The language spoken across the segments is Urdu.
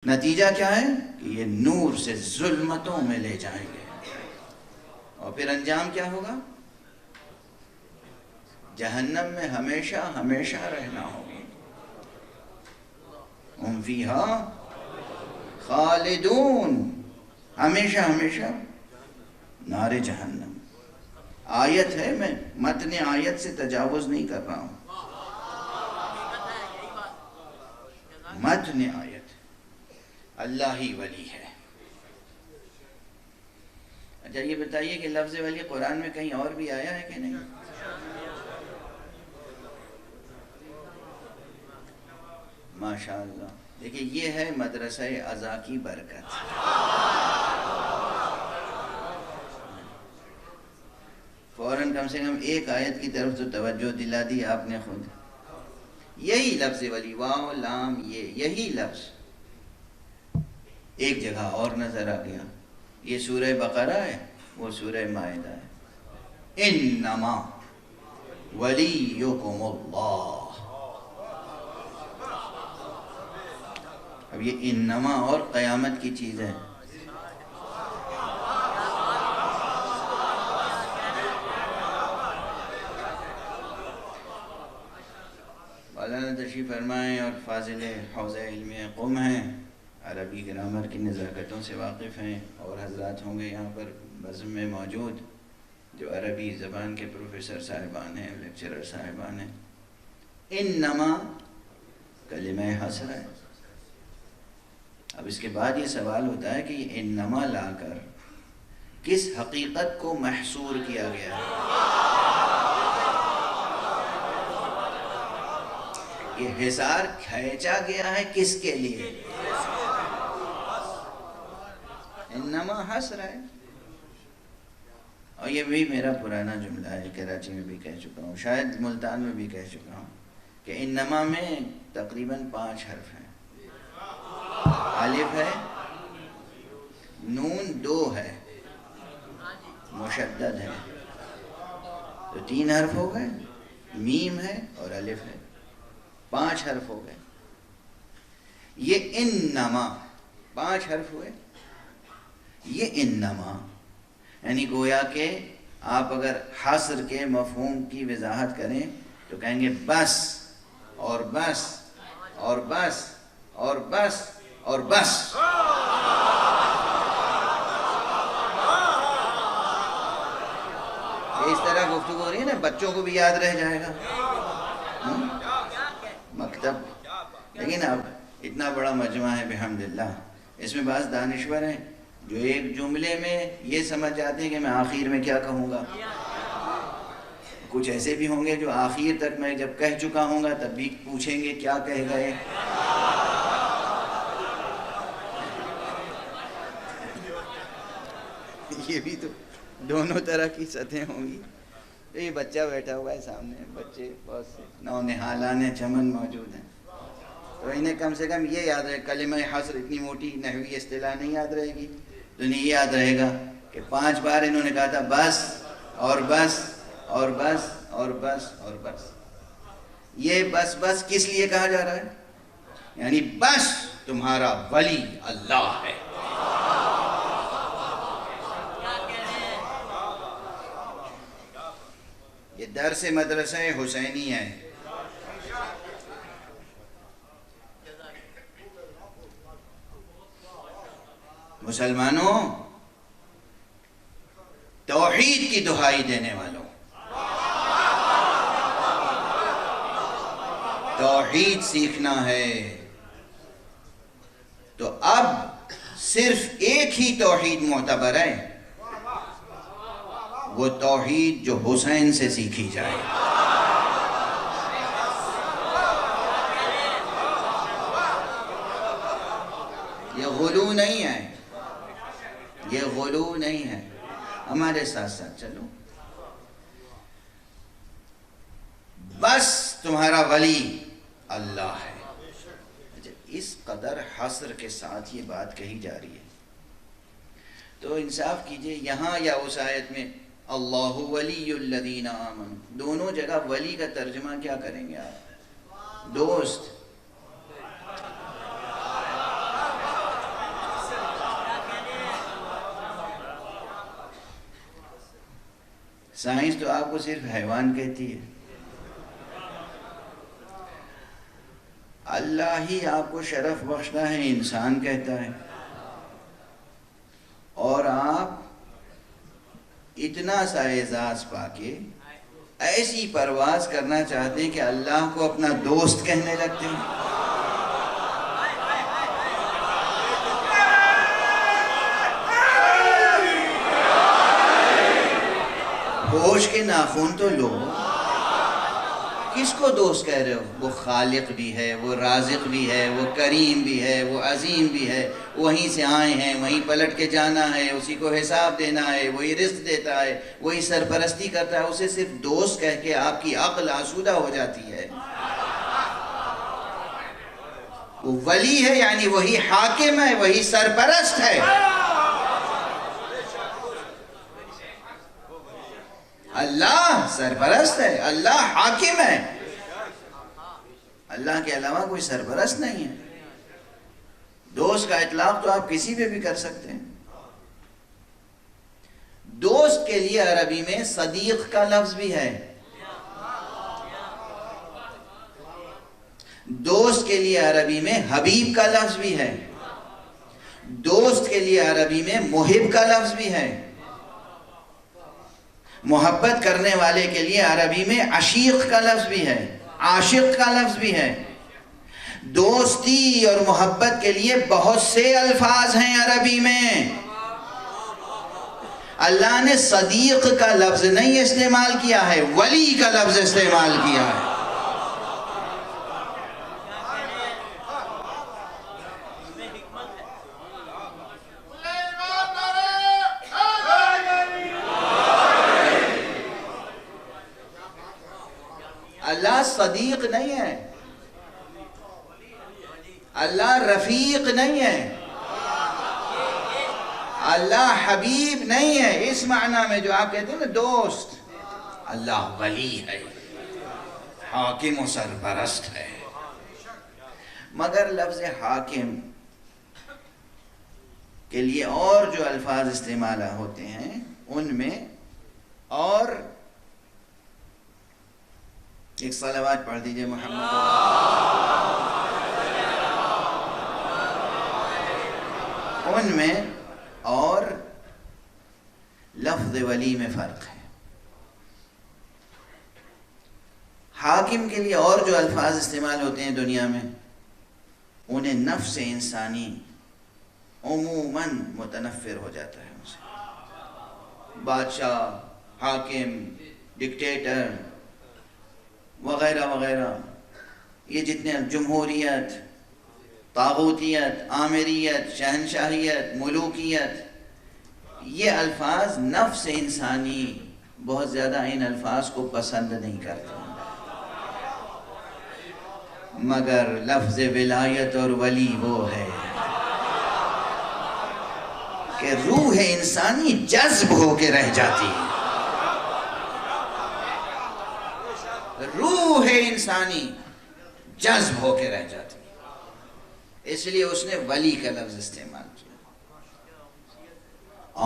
نتیجہ کیا ہے کہ یہ نور سے ظلمتوں میں لے جائیں گے، اور پھر انجام کیا ہوگا؟ جہنم میں ہمیشہ ہمیشہ رہنا ہوگا۔ ہم فیہا خالدون، ہمیشہ ہمیشہ نار جہنم۔ آیت ہے، میں متن آیت سے تجاوز نہیں کر رہا ہوں، متن آیت اللہ ہی ولی ہے۔ اچھا یہ بتائیے کہ لفظ ولی قرآن میں کہیں اور بھی آیا ہے کہ نہیں؟ ماشاءاللہ، دیکھیں یہ ہے مدرسہ عزا کی برکت۔ فوراً کم سے کم ایک آیت کی طرف تو توجہ دلا دی آپ نے خود۔ یہی لفظ ولی، واو لام یہی لفظ ایک جگہ اور نظر آ گیا۔ یہ سورہ بقرہ ہے، وہ سورہ مائدہ ہے۔ انما ولیکم اللہ۔ اب یہ انما اور قیامت کی چیز ہے۔ مولانا تشریف فرمائیں اور فاضل حوزہ علم قم ہیں، عربی گرامر کی نزاکتوں سے واقف ہیں، اور حضرات ہوں گے یہاں پر بزم میں موجود جو عربی زبان کے پروفیسر صاحبان ہیں، لیکچرر صاحبان ہیں۔ انما کلمہ حصر ہے۔ اب اس کے بعد یہ سوال ہوتا ہے کہ یہ انما لا کر کس حقیقت کو محصور کیا گیا ہے؟ یہ حصار کھینچا گیا ہے کس کے لیے؟ انما حصر ہے۔ اور یہ بھی میرا پرانا جملہ ہے، کراچی میں بھی کہہ چکا ہوں، شاید ملتان میں بھی کہہ چکا ہوں، کہ انما میں تقریباً 5 حرف ہیں۔ الف ہے، نون 2 ہے، مشدد ہے، تو 3 حرف ہو گئے، میم ہے اور الف ہے، 5 حرف ہو گئے۔ یہ انما 5 حرف ہوئے۔ یہ انما یعنی گویا کہ آپ اگر حصر کے مفہوم کی وضاحت کریں تو کہیں گے بس اور بس اور بس اور بس اور بس۔ یہ اس طرح گفتگو ہو رہی ہے نا، بچوں کو بھی یاد رہ جائے گا مکتب۔ لیکن اب اتنا بڑا مجمع ہے بحمداللہ، اس میں بعض دانشور ہیں جو ایک جملے میں یہ سمجھ جاتے ہیں کہ میں آخر میں کیا کہوں گا۔ کچھ ایسے بھی ہوں گے جو آخر تک میں جب کہہ چکا ہوں گا تب بھی پوچھیں گے کیا کہہ گئے۔ یہ بھی تو دونوں طرح کی سطحیں ہوں گی۔ یہ بچہ بیٹھا ہوا ہے سامنے، بچے بہت سے نونہالان چمن موجود ہیں، تو انہیں کم سے کم یہ یاد رہے، کلمہ حصر اتنی موٹی نحوی اصطلاح نہیں یاد رہے گی، تو انہیں یہ یاد رہے گا کہ 5 بار انہوں نے کہا تھا بس اور بس اور بس اور بس اور بس۔ یہ بس بس کس لیے کہا جا رہا ہے؟ یعنی بس تمہارا ولی اللہ ہے۔ یہ درس مدرسہ حسینی ہے۔ مسلمانوں، توحید کی دہائی دینے والوں، توحید سیکھنا ہے تو اب صرف ایک ہی توحید معتبر ہے، وہ توحید جو حسین سے سیکھی جائے۔ یہ غلو نہیں ہے، یہ غلو نہیں ہے۔ ہمارے ساتھ ساتھ چلو۔ بس تمہارا ولی اللہ ہے۔ اس قدر حصر کے ساتھ یہ بات کہی جا رہی ہے تو انصاف کیجئے، یہاں یا اس آیت میں اللہ ولی الذین آمنوا، دونوں جگہ ولی کا ترجمہ کیا کریں گے آپ؟ دوست۔ سائنس تو آپ کو صرف حیوان کہتی ہے، اللہ ہی آپ کو شرف بخشتا ہے انسان کہتا ہے، اور آپ اتنا سا اعزاز پا کے ایسی پرواز کرنا چاہتے ہیں کہ اللہ کو اپنا دوست کہنے لگتے ہیں۔ ہوش کے ناخن تو لو، کس کو دوست کہہ رہے ہو؟ وہ خالق بھی ہے، وہ رازق بھی ہے، وہ کریم بھی ہے، وہ عظیم بھی ہے، وہیں سے آئے ہیں، وہیں پلٹ کے جانا ہے، اسی کو حساب دینا ہے، وہی رزق دیتا ہے، وہی سرپرستی کرتا ہے۔ اسے صرف دوست کہہ کے آپ کی عقل آسودہ ہو جاتی ہے۔ وہ ولی ہے، یعنی وہی حاکم ہے، وہی سرپرست ہے۔ اللہ سرپرست ہے، اللہ حاکم ہے، اللہ کے علاوہ کوئی سرپرست نہیں ہے۔ دوست کا اطلاق تو آپ کسی پہ بھی کر سکتے ہیں۔ دوست کے لیے عربی میں صدیق کا لفظ بھی ہے، دوست کے لیے عربی میں حبیب کا لفظ بھی ہے، دوست کے لیے عربی میں محب کا لفظ بھی ہے، محبت کرنے والے کے لیے عربی میں عشیق کا لفظ بھی ہے، عاشق کا لفظ بھی ہے۔ دوستی اور محبت کے لیے بہت سے الفاظ ہیں عربی میں۔ اللہ نے صدیق کا لفظ نہیں استعمال کیا ہے، ولی کا لفظ استعمال کیا ہے۔ اللہ صدیق نہیں ہے، اللہ رفیق نہیں ہے، اللہ حبیب نہیں ہے اس معنی میں جو آپ کہتے ہیں نا دوست۔ اللہ ولی ہے، حاکم و سرپرست ہے۔ مگر لفظ حاکم کے لیے اور جو الفاظ استعمال ہوتے ہیں ان میں اور ایک صلوات پڑھ دیجئے محمد۔ ان میں اور لفظ ولی میں فرق ہے۔ حاکم کے لیے اور جو الفاظ استعمال ہوتے ہیں دنیا میں انہیں نفس انسانی عموماً متنفر ہو جاتا ہے ان سے۔ بادشاہ، حاکم، ڈکٹیٹر وغیرہ وغیرہ، یہ جتنے جمہوریت، طاغوتیت، آمریت، شہنشاہیت، ملوکیت، یہ الفاظ نفس انسانی بہت زیادہ ان الفاظ کو پسند نہیں کرتے، مگر لفظ ولایت اور ولی وہ ہے کہ روح انسانی جذب ہو کے رہ جاتی ہے، روح انسانی جذب ہو کے رہ جاتی ہے، اس لیے اس نے ولی کا لفظ استعمال کیا۔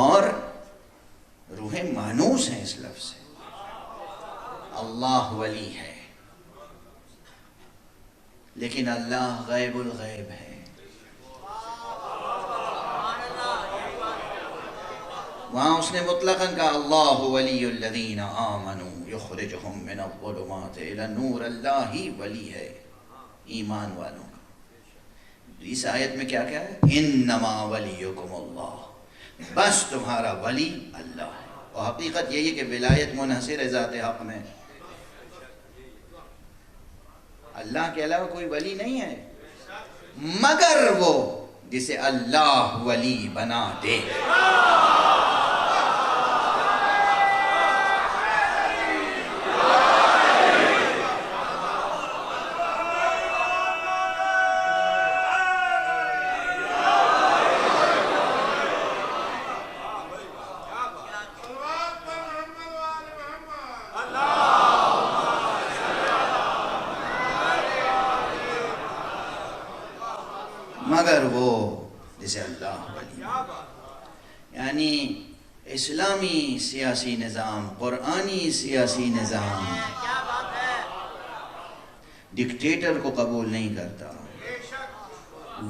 اور روح مانوس ہے اس لفظ سے، اللہ ولی ہے، لیکن اللہ غیب الغیب ہے۔ وہاں اس نے مطلقاً کہا اللہ ولی الذین آمنوا یخرجہم من الظلمات الی النور، اللہ ہی ولی ہے ایمان والوں کا۔ اس آیت میں کیا ہے؟ انما ولیکم اللہ، بس تمہارا ولی اللہ ہے۔ اور حقیقت یہی ہے کہ ولایت منحصر ہے ذات حق میں، اللہ کے علاوہ کوئی ولی نہیں ہے مگر وہ جسے اللہ ولی بنا دے۔ مگر وہ جسے اللہ ولی، یعنی اسلامی سیاسی نظام، قرآنی سیاسی نظام ڈکٹیٹر کو قبول نہیں کرتا،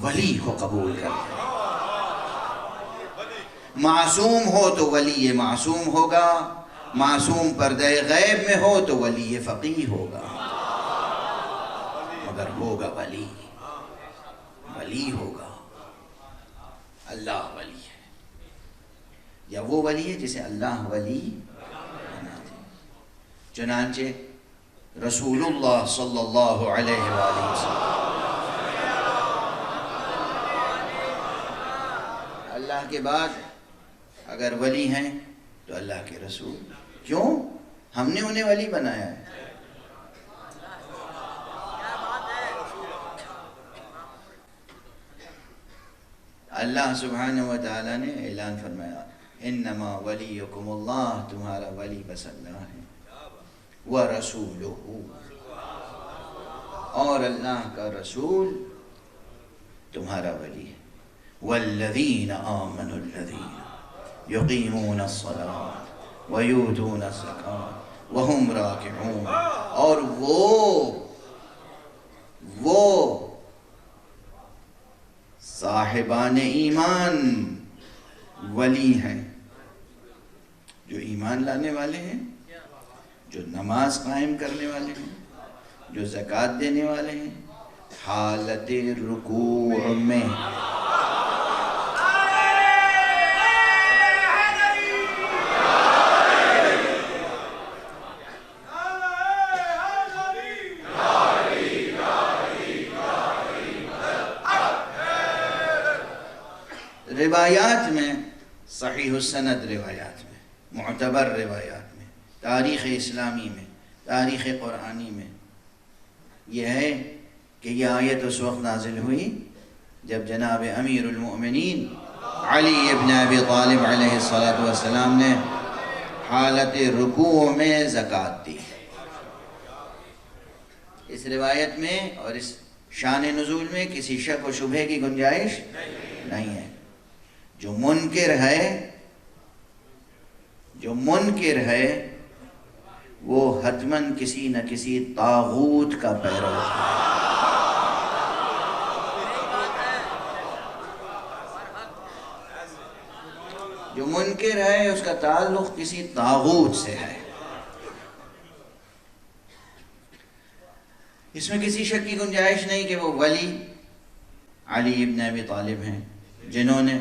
ولی کو قبول کرتا۔ معصوم ہو تو ولی معصوم ہوگا، معصوم پردہ غیب میں ہو تو ولی فقیہ ہوگا، مگر ہوگا ولی، ولی ہوگا، اللہ ولی ہے، یا وہ ولی ہے جسے اللہ ولی بنا دے۔ چنانچہ رسول اللہ صلی اللہ علیہ وآلہ وسلم اللہ کے بعد اگر ولی ہیں تو اللہ کے رسول، کیوں؟ ہم نے انہیں ولی بنایا ہے۔ اللہ سبحانہ و تعالیٰ نے اعلان فرمایا انما ولیکم اللہ، تمہارا ولی بس اللہ ہے، وَرَسُولُهُ، اور اللہ کا رسول تمہارا ولی ہے، وَالَّذِينَ آمَنُوا الَّذِينَ يُقِيمُونَ الصَّلَاةَ وَيُؤْتُونَ الزَّكَاةَ وَهُمْ رَاكِعُونَ، اور وہ صاحبان ایمان ولی ہیں، جو ایمان لانے والے ہیں، جو نماز قائم کرنے والے ہیں، جو زکوٰۃ دینے والے ہیں، حالت رکوع میں روایات میں، صحیح السند روایات میں، معتبر روایات میں، تاریخ اسلامی میں، تاریخ قرآنی میں یہ ہے کہ یہ آیت اس وقت نازل ہوئی جب جناب امیر المؤمنین علی ابن ابی طالب علیہ السلام نے حالت رکوع میں زکوٰۃ دی۔ اس روایت میں اور اس شان نزول میں کسی شک و شبہ کی گنجائش نہیں ہے۔ جو منکر ہے وہ حتماً کسی نہ کسی طاغوت کا پیرو ہے۔ جو منکر ہے اس کا تعلق کسی طاغوت سے ہے۔ اس میں کسی شک کی گنجائش نہیں کہ وہ ولی علی ابن ابی طالب ہیں جنہوں نے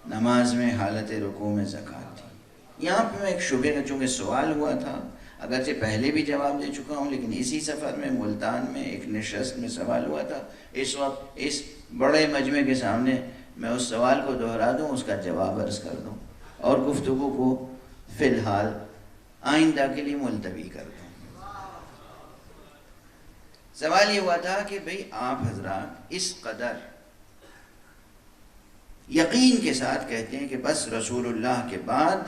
نماز میں حالت رکوع میں زکوٰۃ دی۔ یہاں پہ میں ایک شبہ کا چونکہ سوال ہوا تھا، اگرچہ پہلے بھی جواب دے چکا ہوں، لیکن اسی سفر میں ملتان میں ایک نشست میں سوال ہوا تھا، اس وقت اس بڑے مجمع کے سامنے میں اس سوال کو دہرا دوں، اس کا جواب عرض کر دوں اور گفتگو کو فی الحال آئندہ کے لیے ملتوی کر دوں۔ سوال یہ ہوا تھا کہ بھئی آپ حضرات اس قدر یقین کے ساتھ کہتے ہیں کہ بس رسول اللہ کے بعد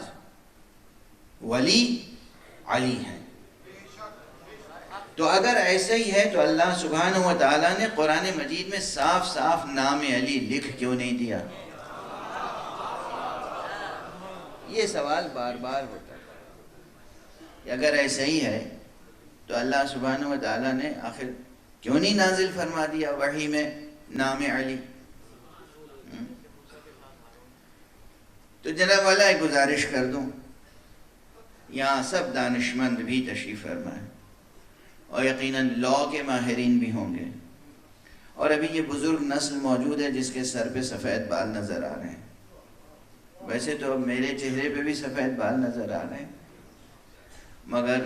ولی علی ہیں، تو اگر ایسا ہی ہے تو اللہ سبحانہ و تعالیٰ نے قرآن مجید میں صاف صاف نام علی لکھ کیوں نہیں دیا؟ یہ سوال بار بار ہوتا ہے۔ اگر ایسا ہی ہے تو اللہ سبحانہ و تعالیٰ نے آخر کیوں نہیں نازل فرما دیا وحی میں نام علی؟ تو جناب والا ایک گزارش کر دوں، یہاں سب دانشمند بھی تشریف فرما ہے اور یقیناً لاء کے ماہرین بھی ہوں گے، اور ابھی یہ بزرگ نسل موجود ہے جس کے سر پہ سفید بال نظر آ رہے ہیں۔ ویسے تو اب میرے چہرے پہ بھی سفید بال نظر آ رہے ہیں، مگر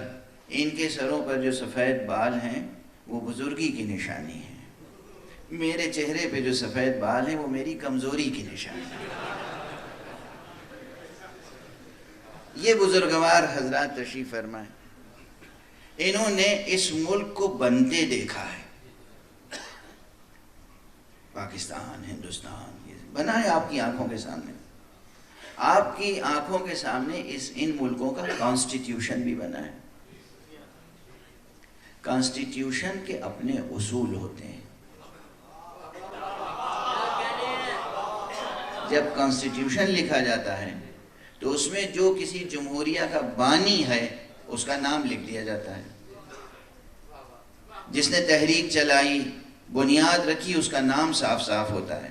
ان کے سروں پر جو سفید بال ہیں وہ بزرگی کی نشانی ہے، میرے چہرے پہ جو سفید بال ہیں وہ میری کمزوری کی نشانی ہے۔ یہ بزرگوار حضرات تشریف فرمائیں، انہوں نے اس ملک کو بنتے دیکھا ہے، پاکستان، ہندوستان، یہ بنا ہے آپ کی آنکھوں کے سامنے، آپ کی آنکھوں کے سامنے ان ملکوں کا کانسٹیٹیوشن بھی بنا ہے۔ کانسٹیٹیوشن کے اپنے اصول ہوتے ہیں۔ جب کانسٹیٹیوشن لکھا جاتا ہے تو اس میں جو کسی جمہوریہ کا بانی ہے اس کا نام لکھ دیا جاتا ہے، جس نے تحریک چلائی، بنیاد رکھی، اس کا نام صاف صاف ہوتا ہے.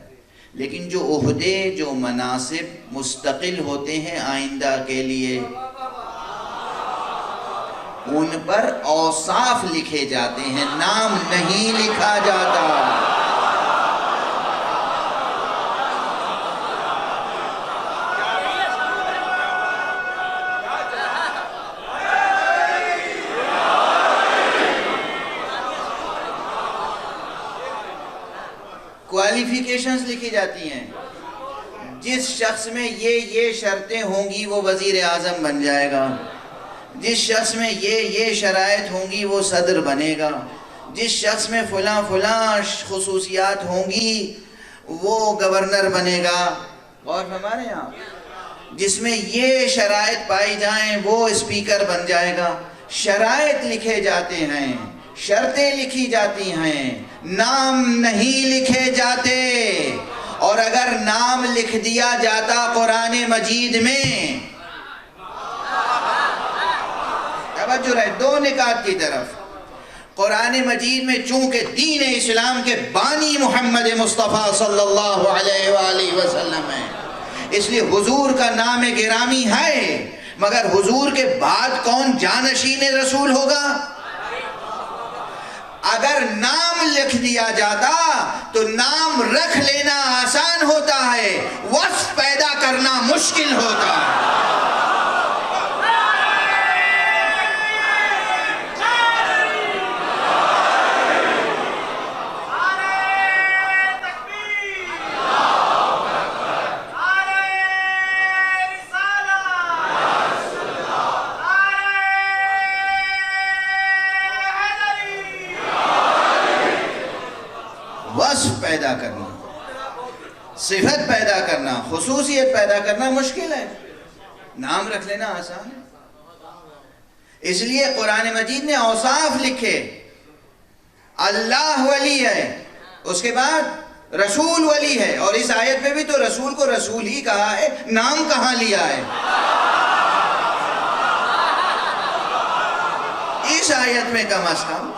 لیکن جو عہدے، جو مناصب مستقل ہوتے ہیں آئندہ کے لیے، ان پر اوصاف لکھے جاتے ہیں، نام نہیں لکھا جاتا. کوالیفیکیشنز لکھی جاتی ہیں. جس شخص میں یہ شرطیں ہوں گی وہ وزیر اعظم بن جائے گا، جس شخص میں یہ شرائط ہوں گی وہ صدر بنے گا، جس شخص میں فلاں خصوصیات ہوں گی وہ گورنر بنے گا. اور ہمارے یہاں جس میں یہ شرائط پائی جائیں وہ اسپیکر بن جائے گا. شرائط لکھے جاتے ہیں، شرطیں لکھی جاتی ہیں، نام نہیں لکھے جاتے. اور اگر نام لکھ دیا جاتا قرآن مجید میں، توجہ رہے دو نکات کی طرف، قرآن مجید میں چونکہ دین اسلام کے بانی محمد مصطفیٰ صلی اللہ علیہ وآلہ وسلم ہے، اس لیے حضور کا نام گرامی ہے. مگر حضور کے بعد کون جانشین رسول ہوگا؟ اگر نام لکھ دیا جاتا تو نام رکھ لینا آسان ہوتا ہے، وصف پیدا کرنا مشکل ہوتا ہے. وصف پیدا کرنا، صفت پیدا کرنا، خصوصیت پیدا کرنا مشکل ہے، نام رکھ لینا آسان ہے. اس لیے قرآن مجید نے اوصاف لکھے. اللہ ولی ہے، اس کے بعد رسول ولی ہے، اور اس آیت میں بھی تو رسول کو رسول ہی کہا ہے، نام کہاں لیا ہے؟ اس آیت میں کم از کم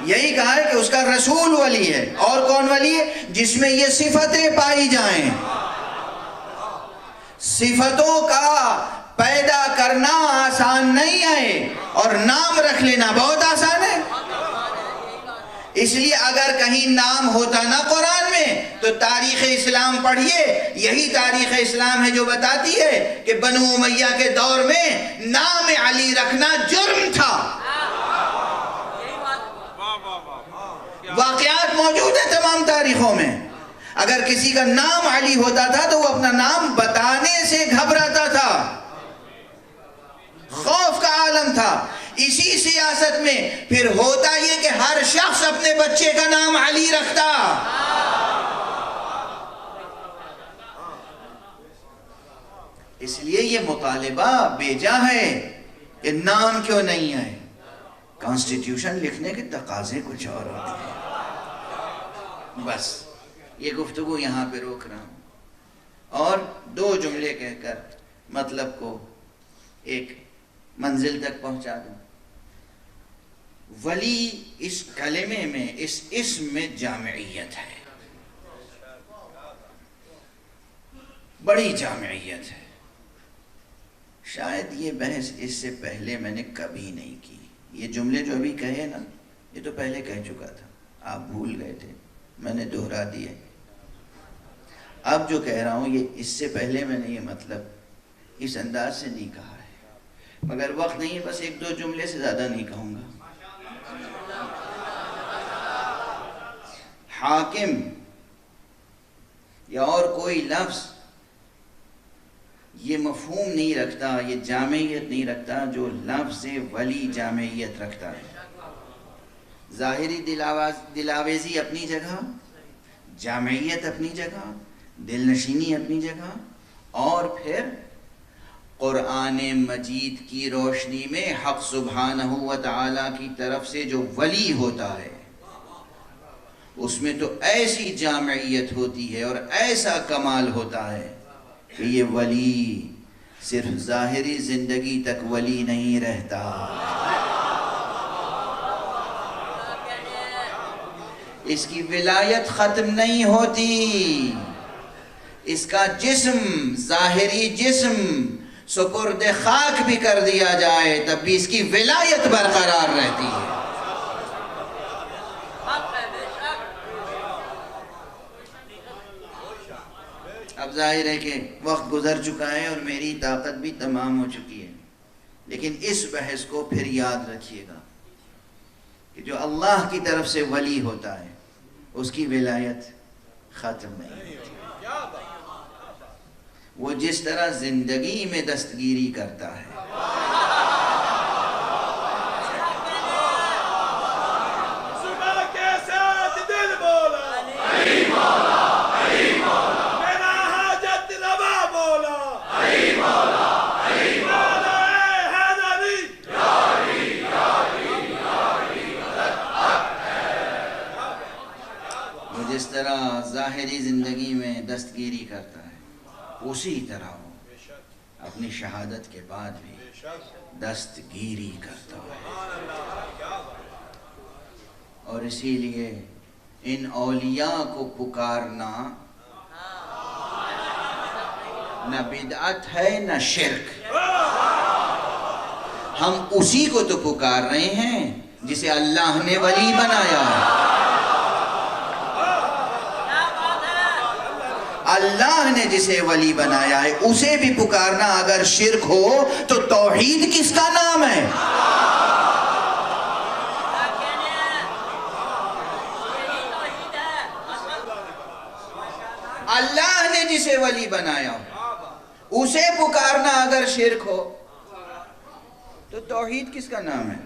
یہی کہا ہے کہ اس کا رسول ولی ہے. اور کون ولی ہے؟ جس میں یہ صفتیں پائی جائیں. صفتوں کا پیدا کرنا آسان نہیں ہے اور نام رکھ لینا بہت آسان ہے. اس لیے اگر کہیں نام ہوتا نا قرآن میں تو تاریخ اسلام پڑھیے. یہی تاریخ اسلام ہے جو بتاتی ہے کہ بنو امیہ کے دور میں نام علی رکھنا جرم تھا. واقعات موجود ہیں تمام تاریخوں میں. اگر کسی کا نام علی ہوتا تھا تو وہ اپنا نام بتانے سے گھبراتا تھا، خوف کا عالم تھا. اسی سیاست میں پھر ہوتا یہ کہ ہر شخص اپنے بچے کا نام علی رکھتا. اس لیے یہ مطالبہ بیجا ہے کہ نام کیوں نہیں ہے. کانسٹیٹیوشن لکھنے کے تقاضے کچھ اور ہوتے ہیں. بس یہ گفتگو یہاں پہ روک رہا ہوں اور دو جملے کہہ کر مطلب کو ایک منزل تک پہنچا دوں. ولی اس کلمے میں، اس اسم میں جامعیت ہے، بڑی جامعیت ہے. شاید یہ بحث اس سے پہلے میں نے کبھی نہیں کی. یہ جملے جو ابھی کہے نا یہ تو پہلے کہہ چکا تھا، آپ بھول گئے تھے، میں نے دہرا دیے. اب جو کہہ رہا ہوں یہ اس سے پہلے میں نے یہ مطلب اس انداز سے نہیں کہا ہے. مگر وقت نہیں ہے، بس ایک دو جملے سے زیادہ نہیں کہوں گا. حاکم یا اور کوئی لفظ یہ مفہوم نہیں رکھتا، یہ جامعیت نہیں رکھتا جو لفظ ولی جامعیت رکھتا ہے. ظاہری دلاویزی اپنی جگہ، جامعیت اپنی جگہ، دل نشینی اپنی جگہ، اور پھر قرآن مجید کی روشنی میں حق سبحانہ و تعالی کی طرف سے جو ولی ہوتا ہے اس میں تو ایسی جامعیت ہوتی ہے اور ایسا کمال ہوتا ہے کہ یہ ولی صرف ظاہری زندگی تک ولی نہیں رہتا، اس کی ولایت ختم نہیں ہوتی، اس کا جسم، ظاہری جسم سپرد خاک بھی کر دیا جائے تب بھی اس کی ولایت برقرار رہتی ہے۔ اب ظاہر ہے کہ وقت گزر چکا ہے اور میری طاقت بھی تمام ہو چکی ہے، لیکن اس بحث کو پھر یاد رکھیے گا کہ جو اللہ کی طرف سے ولی ہوتا ہے اس کی ولایت ختم نہیں ہوتی، وہ جس طرح زندگی میں دستگیری کرتا ہے، وہ جس طرح ظاہری زندگی میں دستگیری کرتا ہے اسی طرح وہ اپنی شہادت کے بعد بھی دستگیری کرتا ہے۔ اور اسی لیے ان اولیاء کو پکارنا نہ بدعت ہے نہ شرک، ہم اسی کو تو پکار رہے ہیں جسے اللہ نے ولی بنایا ہے۔ اللہ نے جسے ولی بنایا ہے اسے بھی پکارنا اگر شرک ہو تو توحید کس کا نام ہے؟ اللہ نے جسے ولی بنایا ہو اسے پکارنا اگر شرک ہو تو توحید کس کا نام ہے؟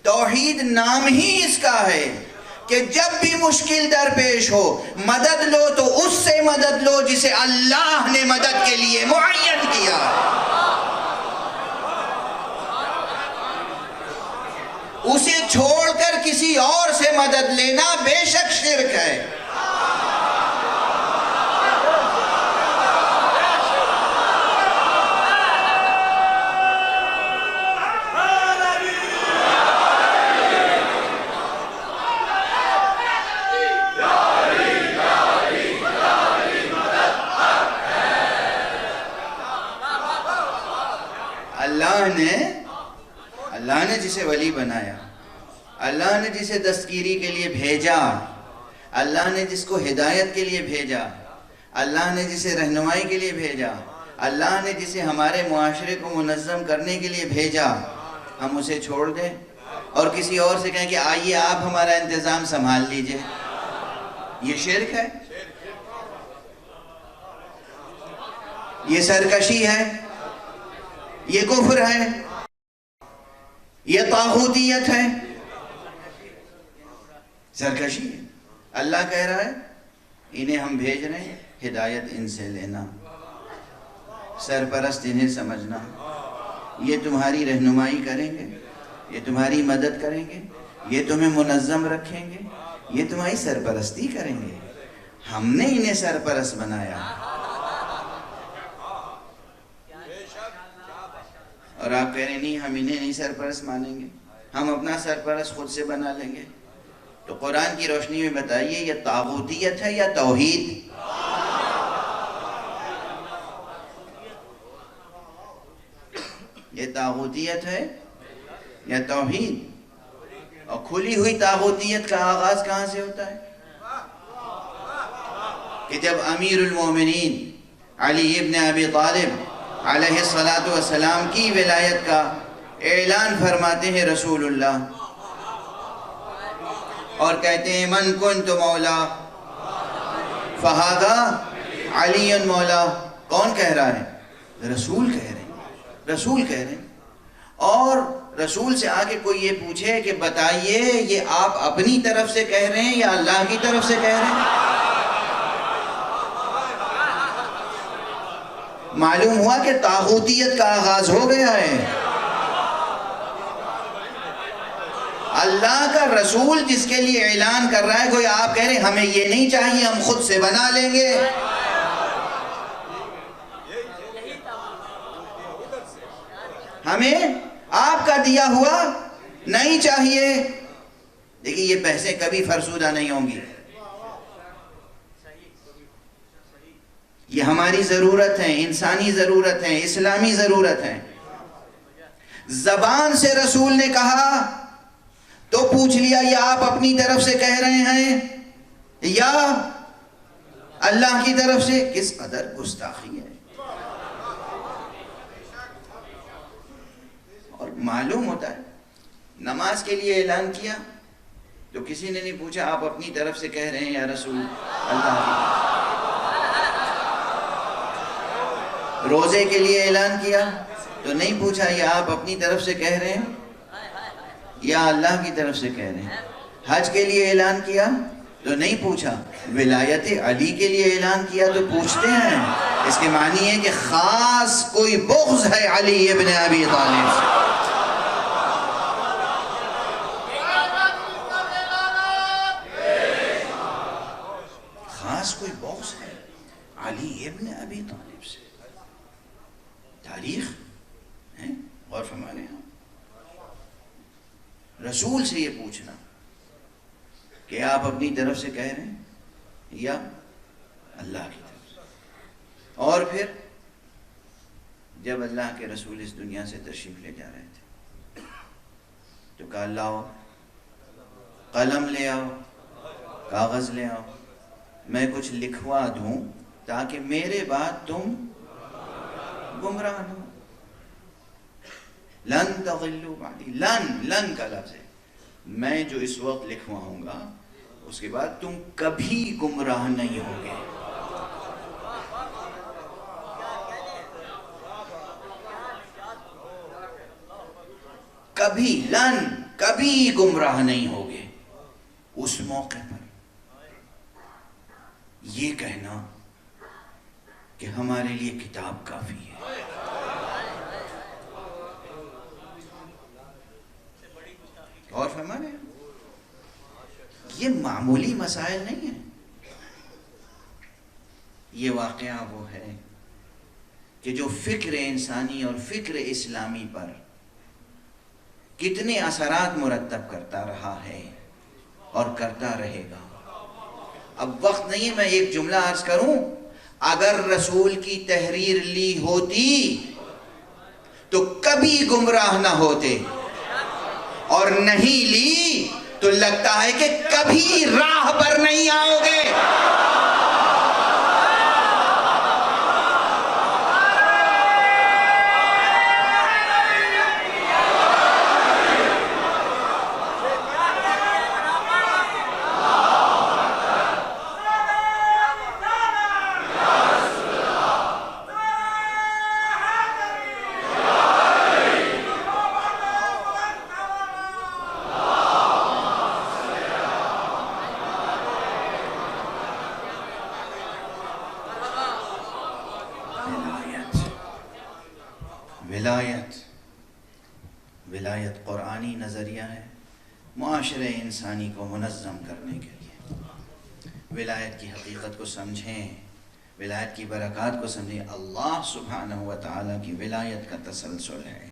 توحید نام ہی اس کا ہے کہ جب بھی مشکل درپیش ہو مدد لو تو اس سے مدد لو جسے اللہ نے مدد کے لیے معین کیا ہے، اسے چھوڑ کر کسی اور سے مدد لینا بے شک شرک ہے۔ اللہ نے جسے ولی بنایا، اللہ نے جسے دستگیری کے لیے بھیجا، اللہ نے جس کو ہدایت کے لیے بھیجا، اللہ نے جسے رہنمائی کے لیے بھیجا، اللہ نے جسے ہمارے معاشرے کو منظم کرنے کے لیے بھیجا، ہم اسے چھوڑ دیں اور کسی اور سے کہیں کہ آئیے آپ ہمارا انتظام سنبھال لیجئے، یہ شرک ہے، یہ سرکشی ہے، یہ کفر ہے، یہ طاغوتیت ہے، سرکشی ہے۔ اللہ کہہ رہا ہے انہیں ہم بھیج رہے ہیں، ہدایت ان سے لینا، سرپرست انہیں سمجھنا، یہ تمہاری رہنمائی کریں گے، یہ تمہاری مدد کریں گے، یہ تمہیں منظم رکھیں گے، یہ تمہاری سرپرستی کریں گے، ہم نے انہیں سرپرست بنایا۔ اور آپ کہہ رہے نہیں ہم انہیں نہیں سرپرست مانیں گے، ہم اپنا سرپرست خود سے بنا لیں گے، تو قرآن کی روشنی میں بتائیے یہ طاغوتیت ہے یا توحید؟ یہ طاغوتیت ہے یا توحید؟ اور کھلی ہوئی طاغوتیت کا آغاز کہاں سے ہوتا ہے؟ کہ جب امیر المومنین علی ابن ابی طالب علیہ السلام کی ولایت کا اعلان فرماتے ہیں رسول اللہ اور کہتے ہیں من کنت مولا فہذا علی مولا۔ کون کہہ رہا ہے؟ رسول کہہ رہے ہیں، رسول کہہ رہے ہیں۔ اور رسول سے آگے کوئی یہ پوچھے کہ بتائیے یہ آپ اپنی طرف سے کہہ رہے ہیں یا اللہ کی طرف سے کہہ رہے ہیں؟ معلوم ہوا کہ طاغوتیت کا آغاز ہو گیا ہے۔ اللہ کا رسول جس کے لیے اعلان کر رہا ہے کوئی آپ کہہ رہے ہیں ہمیں یہ نہیں چاہیے ہم خود سے بنا لیں گے، ہمیں آپ کا دیا ہوا نہیں چاہیے. دیکھیے یہ بحثیں کبھی فرسودہ نہیں ہوں گی. یہ ہماری ضرورت ہے، انسانی ضرورت ہے، اسلامی ضرورت ہے. زبان سے رسول نے کہا تو پوچھ لیا یہ آپ اپنی طرف سے کہہ رہے ہیں یا اللہ کی طرف سے. کس قدر گستاخی ہے. اور معلوم ہوتا ہے نماز کے لیے اعلان کیا تو کسی نے نہیں پوچھا آپ اپنی طرف سے کہہ رہے ہیں یا رسول اللہ کی طرف. روزے کے لیے اعلان کیا تو نہیں پوچھا یہ آپ اپنی طرف سے کہہ رہے ہیں یا اللہ کی طرف سے کہہ رہے ہیں. حج کے لیے اعلان کیا تو نہیں پوچھا. ولایت علی کے لیے اعلان کیا تو پوچھتے ہیں. اس کے معنی ہے کہ خاص کوئی بغض ہے علی ابن ابی طالب سے. خاص کوئی بغض ہے علی ابن ابی طالب سے. تاریخ ہے غور فرمانے ہم رسول سے یہ پوچھنا کہ آپ اپنی طرف سے کہہ رہے ہیں یا اللہ کی طرف سے. اور پھر جب اللہ کے رسول اس دنیا سے تشریف لے جا رہے تھے تو کہا لاؤ قلم لے آؤ، کاغذ لے آؤ، میں کچھ لکھوا دوں تاکہ میرے بعد تم گمراہ نہ ہو. لن تضلوا بعدی، لن کا لفظ ہے. میں جو اس وقت لکھواؤں گا اس کے بعد تم کبھی گمراہ نہیں ہوگے. کبھی گمراہ نہیں ہوگے. اس موقع پر یہ کہنا کہ ہمارے لیے کتاب کافی ہے. اور فرمانے یہ معمولی مسائل نہیں ہیں. یہ واقعہ وہ ہے کہ جو فکر انسانی اور فکر اسلامی پر کتنے اثرات مرتب کرتا رہا ہے اور کرتا رہے گا. اب وقت نہیں ہے میں ایک جملہ عرض کروں. اگر رسول کی تحریر لی ہوتی تو کبھی گمراہ نہ ہوتے، اور نہیں لی تو لگتا ہے کہ کبھی راہ پر نہیں آؤ گے. ولایت قرآنی نظریہ ہے معاشرے انسانی کو منظم کرنے کے لیے. ولایت کی حقیقت کو سمجھیں، ولایت کی برکات کو سمجھیں. اللہ سبحانہ و تعالیٰ کی ولایت کا تسلسل ہے.